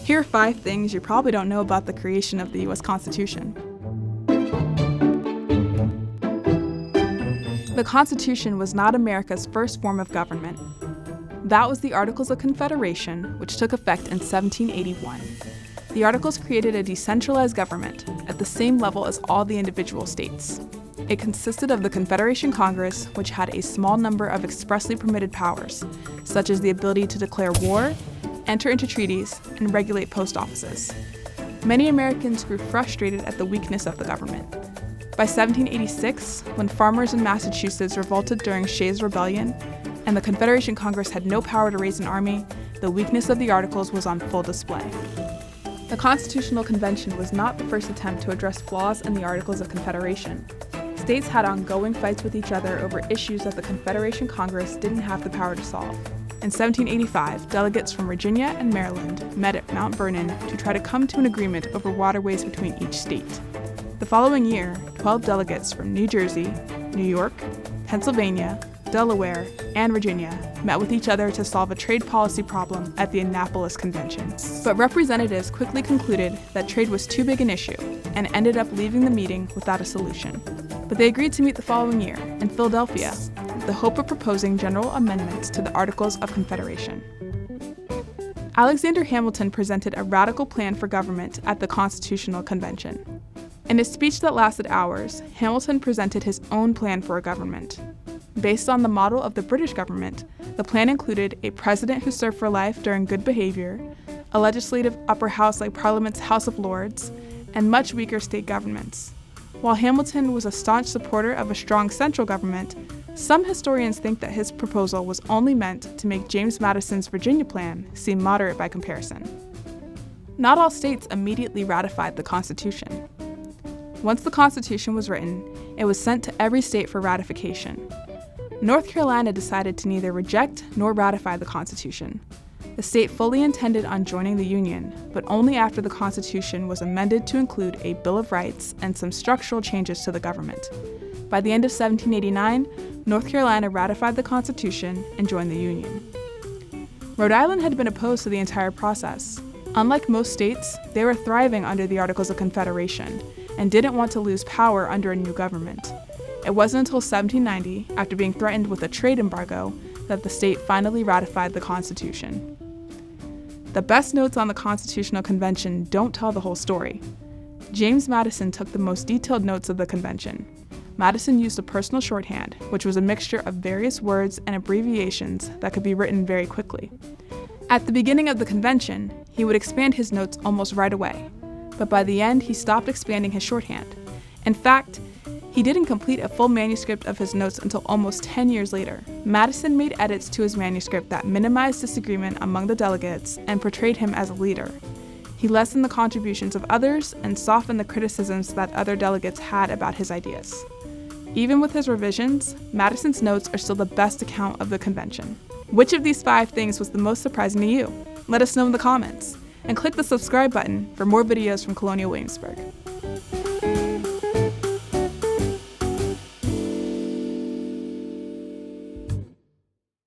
Here are 5 things you probably don't know about the creation of the U.S. Constitution. The Constitution was not America's first form of government. That was the Articles of Confederation, which took effect in 1781. The Articles created a decentralized government at the same level as all the individual states. It consisted of the Confederation Congress, which had a small number of expressly permitted powers, such as the ability to declare war, enter into treaties, and regulate post offices. Many Americans grew frustrated at the weakness of the government. By 1786, when farmers in Massachusetts revolted during Shays' Rebellion, and the Confederation Congress had no power to raise an army, the weakness of the Articles was on full display. The Constitutional Convention was not the first attempt to address flaws in the Articles of Confederation. States had ongoing fights with each other over issues that the Confederation Congress didn't have the power to solve. In 1785, delegates from Virginia and Maryland met at Mount Vernon to try to come to an agreement over waterways between each state. The following year, 12 delegates from New Jersey, New York, Pennsylvania, Delaware, and Virginia met with each other to solve a trade policy problem at the Annapolis Convention. But representatives quickly concluded that trade was too big an issue and ended up leaving the meeting without a solution. But they agreed to meet the following year in Philadelphia with the hope of proposing general amendments to the Articles of Confederation. Alexander Hamilton presented a radical plan for government at the Constitutional Convention. In a speech that lasted hours, Hamilton presented his own plan for a government. Based on the model of the British government, the plan included a president who served for life during good behavior, a legislative upper house like Parliament's House of Lords, and much weaker state governments. While Hamilton was a staunch supporter of a strong central government, some historians think that his proposal was only meant to make James Madison's Virginia plan seem moderate by comparison. Not all states immediately ratified the Constitution. Once the Constitution was written, it was sent to every state for ratification. North Carolina decided to neither reject nor ratify the Constitution. The state fully intended on joining the Union, but only after the Constitution was amended to include a Bill of Rights and some structural changes to the government. By the end of 1789, North Carolina ratified the Constitution and joined the Union. Rhode Island had been opposed to the entire process. Unlike most states, they were thriving under the Articles of Confederation and didn't want to lose power under a new government. It wasn't until 1790, after being threatened with a trade embargo, that the state finally ratified the Constitution. The best notes on the Constitutional Convention don't tell the whole story. James Madison took the most detailed notes of the convention. Madison used a personal shorthand, which was a mixture of various words and abbreviations that could be written very quickly. At the beginning of the convention, he would expand his notes almost right away, but by the end he stopped expanding his shorthand. In fact, he didn't complete a full manuscript of his notes until almost 10 years later. Madison made edits to his manuscript that minimized disagreement among the delegates and portrayed him as a leader. He lessened the contributions of others and softened the criticisms that other delegates had about his ideas. Even with his revisions, Madison's notes are still the best account of the convention. Which of these 5 things was the most surprising to you? Let us know in the comments, and click the subscribe button for more videos from Colonial Williamsburg.